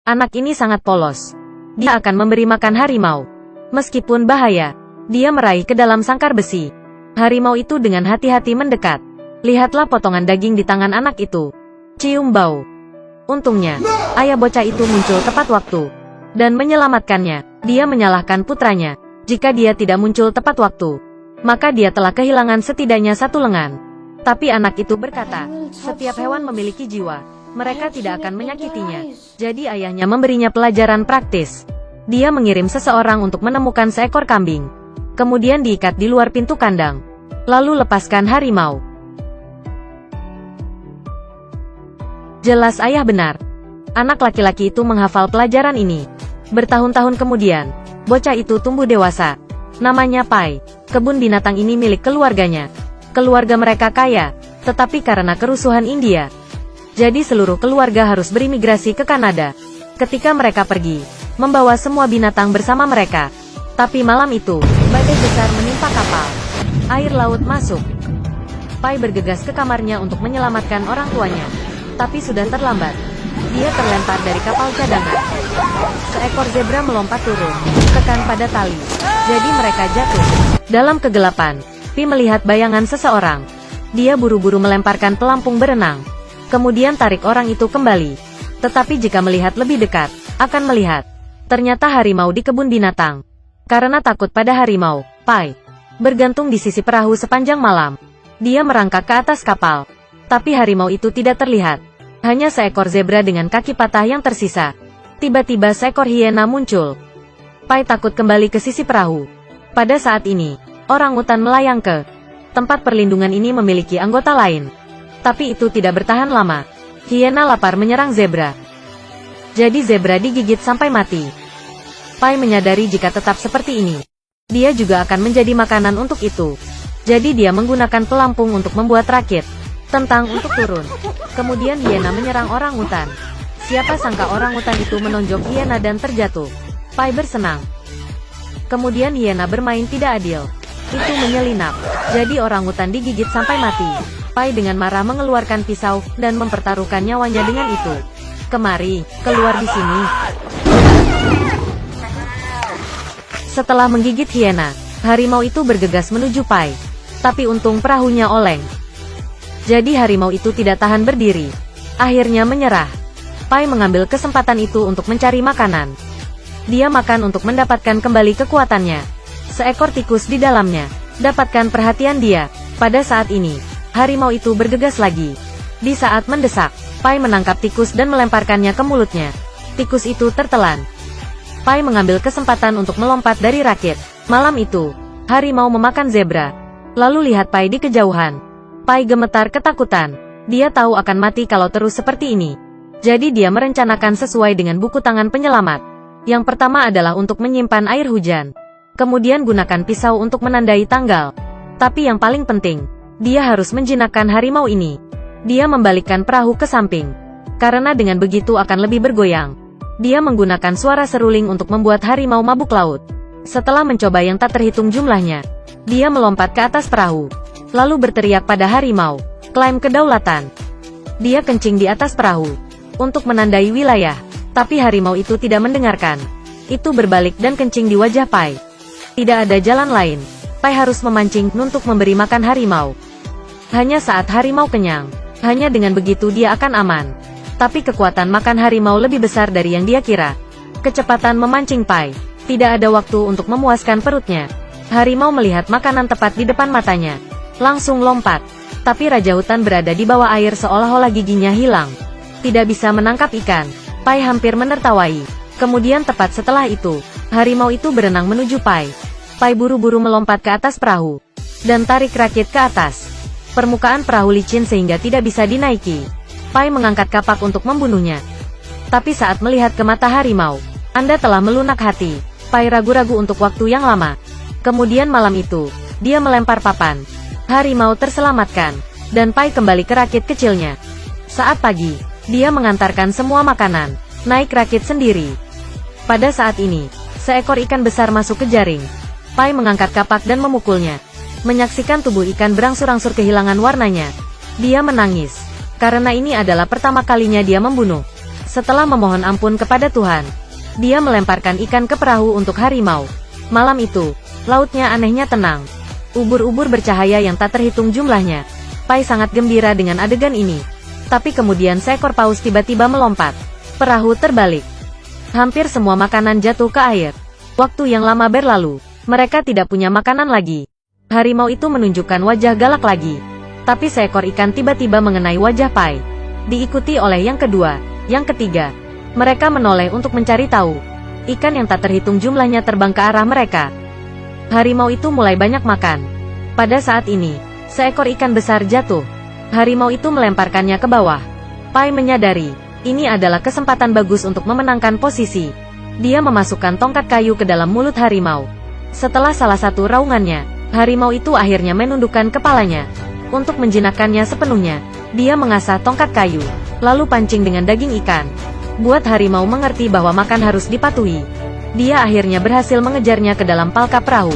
Anak ini sangat polos. Dia akan memberi makan harimau. Meskipun bahaya, dia meraih ke dalam sangkar besi. Harimau itu dengan hati-hati mendekat. Lihatlah potongan daging di tangan anak itu. Cium bau. Untungnya, ayah bocah itu muncul tepat waktu dan menyelamatkannya. Dia menyalahkan putranya. Jika dia tidak muncul tepat waktu, maka dia telah kehilangan setidaknya satu lengan. Tapi anak itu berkata, setiap hewan memiliki jiwa. Mereka tidak akan menyakitinya. Jadi ayahnya memberinya pelajaran praktis. Dia mengirim seseorang untuk menemukan seekor kambing. Kemudian diikat di luar pintu kandang. Lalu lepaskan harimau. Jelas ayah benar. Anak laki-laki itu menghafal pelajaran ini. Bertahun-tahun kemudian, bocah itu tumbuh dewasa. Namanya Pai. Kebun binatang ini milik keluarganya. Keluarga mereka kaya, tetapi karena kerusuhan India, jadi seluruh keluarga harus berimigrasi ke Kanada. Ketika mereka pergi, membawa semua binatang bersama mereka. Tapi malam itu, badai besar menimpa kapal. Air laut masuk. Pai bergegas ke kamarnya untuk menyelamatkan orang tuanya. Tapi sudah terlambat. Dia terlempar dari kapal cadangan. Seekor zebra melompat turun, tekan pada tali. Jadi mereka jatuh. Dalam kegelapan, Pi melihat bayangan seseorang. Dia buru-buru melemparkan pelampung berenang. Kemudian tarik orang itu kembali. Tetapi jika melihat lebih dekat, akan melihat. Ternyata harimau di kebun binatang. Karena takut pada harimau, Pai bergantung di sisi perahu sepanjang malam. Dia merangkak ke atas kapal. Tapi harimau itu tidak terlihat. Hanya seekor zebra dengan kaki patah yang tersisa. Tiba-tiba seekor hiena muncul. Pai takut kembali ke sisi perahu. Pada saat ini, orang utan melayang ke tempat perlindungan ini memiliki anggota lain. Tapi itu tidak bertahan lama. Hiena lapar menyerang zebra. Jadi zebra digigit sampai mati. Pai menyadari jika tetap seperti ini, dia juga akan menjadi makanan untuk itu. Jadi dia menggunakan pelampung untuk membuat rakit tentang untuk turun. Kemudian hiena menyerang orang utan. Siapa sangka orang utan itu menonjok hiena dan terjatuh. Pai bersenang. Kemudian hiena bermain tidak adil. Itu menyelinap. Jadi orang utan digigit sampai mati. Pai dengan marah mengeluarkan pisau dan mempertaruhkan nyawanya dengan itu. Kemari, keluar di sini. Setelah menggigit hiena, harimau itu bergegas menuju Pai. Tapi untung perahunya oleng. Jadi harimau itu tidak tahan berdiri. Akhirnya menyerah. Pai mengambil kesempatan itu untuk mencari makanan. Dia makan untuk mendapatkan kembali kekuatannya. Seekor tikus di dalamnya dapatkan perhatian dia. Pada saat ini, harimau itu bergegas lagi. Di saat mendesak, Pai menangkap tikus dan melemparkannya ke mulutnya. Tikus itu tertelan. Pai mengambil kesempatan untuk melompat dari rakit. Malam itu, harimau memakan zebra. Lalu lihat Pai di kejauhan. Pai gemetar ketakutan. Dia tahu akan mati kalau terus seperti ini. Jadi dia merencanakan sesuai dengan buku tangan penyelamat. Yang pertama adalah untuk menyimpan air hujan. Kemudian gunakan pisau untuk menandai tanggal. Tapi yang paling penting, dia harus menjinakkan harimau ini. Dia membalikkan perahu ke samping. Karena dengan begitu akan lebih bergoyang. Dia menggunakan suara seruling untuk membuat harimau mabuk laut. Setelah mencoba yang tak terhitung jumlahnya, dia melompat ke atas perahu. Lalu berteriak pada harimau, klaim kedaulatan. Dia kencing di atas perahu untuk menandai wilayah. Tapi harimau itu tidak mendengarkan. Itu berbalik dan kencing di wajah Pai. Tidak ada jalan lain. Pai harus memancing untuk memberi makan harimau. Hanya saat harimau kenyang. Hanya dengan begitu dia akan aman. Tapi kekuatan makan harimau lebih besar dari yang dia kira. Kecepatan memancing Pai. Tidak ada waktu untuk memuaskan perutnya. Harimau melihat makanan tepat di depan matanya. Langsung lompat. Tapi Raja Hutan berada di bawah air seolah-olah giginya hilang. Tidak bisa menangkap ikan. Pai hampir menertawai. Kemudian tepat setelah itu, harimau itu berenang menuju Pai. Pai buru-buru melompat ke atas perahu. Dan tarik rakit ke atas. Permukaan perahu licin sehingga tidak bisa dinaiki. Pai mengangkat kapak untuk membunuhnya. Tapi saat melihat ke mata harimau, Anda telah melunak hati. Pai ragu-ragu untuk waktu yang lama. Kemudian malam itu, dia melempar papan. Harimau terselamatkan, dan Pai kembali ke rakit kecilnya. Saat pagi, dia mengantarkan semua makanan, naik rakit sendiri. Pada saat ini, seekor ikan besar masuk ke jaring. Pai mengangkat kapak dan memukulnya. Menyaksikan tubuh ikan berangsur-angsur kehilangan warnanya, dia menangis. Karena ini adalah pertama kalinya dia membunuh Setelah memohon ampun kepada Tuhan, dia melemparkan ikan ke perahu untuk harimau. Malam itu, lautnya anehnya tenang. Ubur-ubur bercahaya yang tak terhitung jumlahnya. Pai sangat gembira dengan adegan ini. Tapi kemudian seekor paus tiba-tiba melompat. Perahu terbalik. Hampir semua makanan jatuh ke air. Waktu yang lama berlalu, mereka tidak punya makanan lagi. Harimau itu menunjukkan wajah galak lagi. Tapi seekor ikan tiba-tiba mengenai wajah Pai. Diikuti oleh yang kedua, yang ketiga. Mereka menoleh untuk mencari tahu. Ikan yang tak terhitung jumlahnya terbang ke arah mereka. Harimau itu mulai banyak makan. Pada saat ini, seekor ikan besar jatuh. Harimau itu melemparkannya ke bawah. Pai menyadari, ini adalah kesempatan bagus untuk memenangkan posisi. Dia memasukkan tongkat kayu ke dalam mulut harimau. Setelah salah satu raungannya, harimau itu akhirnya menundukkan kepalanya. Untuk menjinakkannya sepenuhnya, dia mengasah tongkat kayu, lalu pancing dengan daging ikan. Buat harimau mengerti bahwa makan harus dipatuhi. Dia akhirnya berhasil mengejarnya ke dalam palka perahu.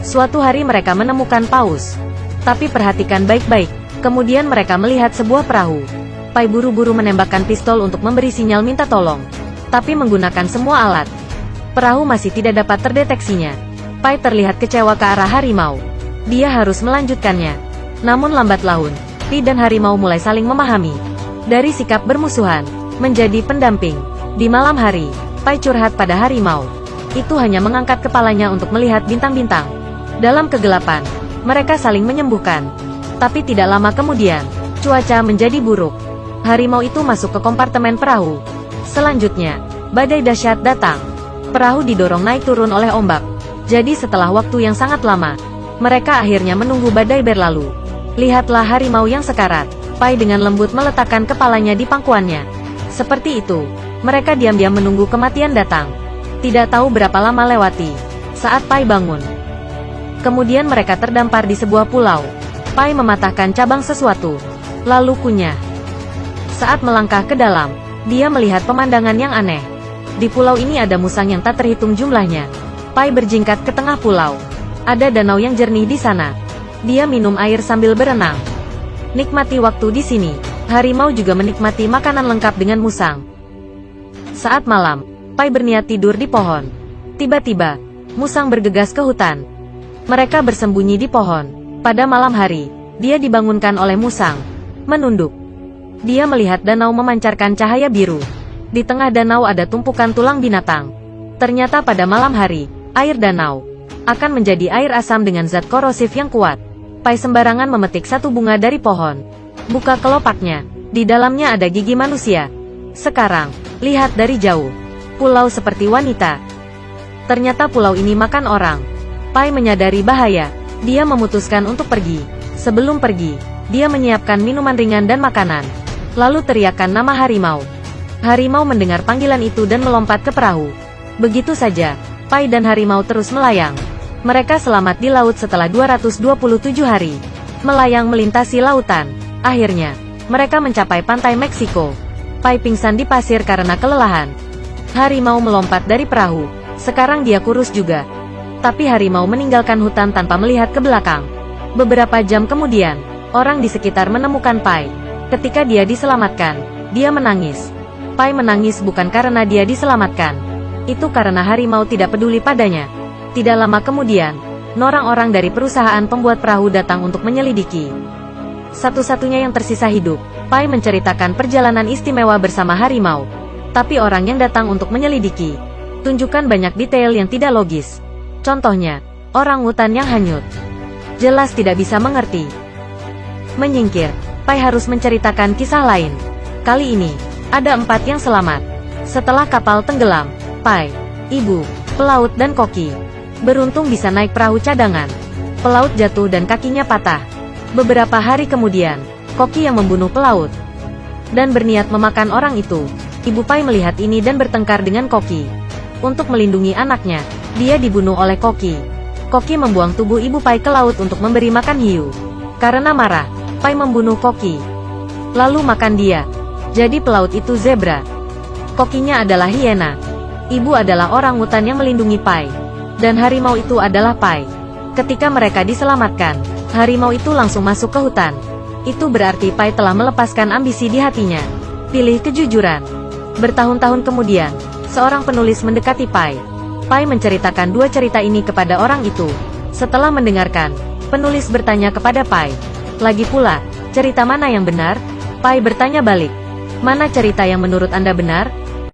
Suatu hari mereka menemukan paus. Tapi perhatikan baik-baik, kemudian mereka melihat sebuah perahu. Pai buru-buru menembakkan pistol untuk memberi sinyal minta tolong. Tapi menggunakan semua alat, perahu masih tidak dapat terdeteksinya. Pai terlihat kecewa ke arah harimau. Dia harus melanjutkannya. Namun lambat laun, Pi dan harimau mulai saling memahami. Dari sikap bermusuhan menjadi pendamping. Di malam hari, Pai curhat pada harimau. Itu hanya mengangkat kepalanya untuk melihat bintang-bintang. Dalam kegelapan, mereka saling menyembuhkan. Tapi tidak lama kemudian, cuaca menjadi buruk. Harimau itu masuk ke kompartemen perahu. Selanjutnya, badai dahsyat datang. Perahu didorong naik turun oleh ombak. Jadi setelah waktu yang sangat lama, mereka akhirnya menunggu badai berlalu. Lihatlah harimau yang sekarat. Pai dengan lembut meletakkan kepalanya di pangkuannya. Seperti itu, mereka diam-diam menunggu kematian datang. Tidak tahu berapa lama lewati saat Pai bangun. Kemudian mereka terdampar di sebuah pulau. Pai mematahkan cabang sesuatu, lalu kunyah. Saat melangkah ke dalam, dia melihat pemandangan yang aneh. Di pulau ini ada musang yang tak terhitung jumlahnya. Pai berjingkat ke tengah pulau. Ada danau yang jernih di sana. Dia minum air sambil berenang. Nikmati waktu di sini. Harimau juga menikmati makanan lengkap dengan musang. Saat malam, Pai berniat tidur di pohon. Tiba-tiba, musang bergegas ke hutan. Mereka bersembunyi di pohon. Pada malam hari, dia dibangunkan oleh musang. Menunduk. Dia melihat danau memancarkan cahaya biru. Di tengah danau ada tumpukan tulang binatang. Ternyata pada malam hari, air danau akan menjadi air asam dengan zat korosif yang kuat. Pai sembarangan memetik satu bunga dari pohon. Buka kelopaknya. Di dalamnya ada gigi manusia. Sekarang, lihat dari jauh. Pulau seperti wanita. Ternyata pulau ini makan orang. Pai menyadari bahaya. Dia memutuskan untuk pergi. Sebelum pergi, dia menyiapkan minuman ringan dan makanan. Lalu teriakkan nama harimau. Harimau mendengar panggilan itu dan melompat ke perahu. Begitu saja, Pai dan harimau terus melayang. Mereka selamat di laut setelah 227 hari. Melayang melintasi lautan. Akhirnya, mereka mencapai pantai Meksiko. Pai pingsan di pasir karena kelelahan. Harimau melompat dari perahu. Sekarang dia kurus juga. Tapi harimau meninggalkan hutan tanpa melihat ke belakang. Beberapa jam kemudian, orang di sekitar menemukan Pai. Ketika dia diselamatkan, dia menangis. Pai menangis bukan karena dia diselamatkan. Itu karena harimau tidak peduli padanya. Tidak lama kemudian, orang-orang dari perusahaan pembuat perahu datang untuk menyelidiki. Satu-satunya yang tersisa hidup, Pai menceritakan perjalanan istimewa bersama harimau. Tapi orang yang datang untuk menyelidiki, tunjukkan banyak detail yang tidak logis. Contohnya, orang hutan yang hanyut. Jelas tidak bisa mengerti. Menyingkir, Pai harus menceritakan kisah lain. Kali ini, ada 4 yang selamat. Setelah kapal tenggelam, Pai, ibu, pelaut dan koki beruntung bisa naik perahu cadangan. Pelaut jatuh dan kakinya patah. Beberapa hari kemudian, koki yang membunuh pelaut dan berniat memakan orang itu. Ibu Pai melihat ini dan bertengkar dengan koki. Untuk melindungi anaknya, dia dibunuh oleh koki. Koki membuang tubuh ibu Pai ke laut untuk memberi makan hiu. Karena marah, Pai membunuh koki, lalu makan dia. Jadi pelaut itu zebra. Kokinya adalah hiena. Ibu adalah orang hutan yang melindungi Pai. Dan harimau itu adalah Pai. Ketika mereka diselamatkan, harimau itu langsung masuk ke hutan. Itu berarti Pai telah melepaskan ambisi di hatinya. Pilih kejujuran. Bertahun-tahun kemudian, seorang penulis mendekati Pai. Pai menceritakan dua cerita ini kepada orang itu. Setelah mendengarkan, penulis bertanya kepada Pai. Lagi pula, cerita mana yang benar? Pai bertanya balik. Mana cerita yang menurut Anda benar?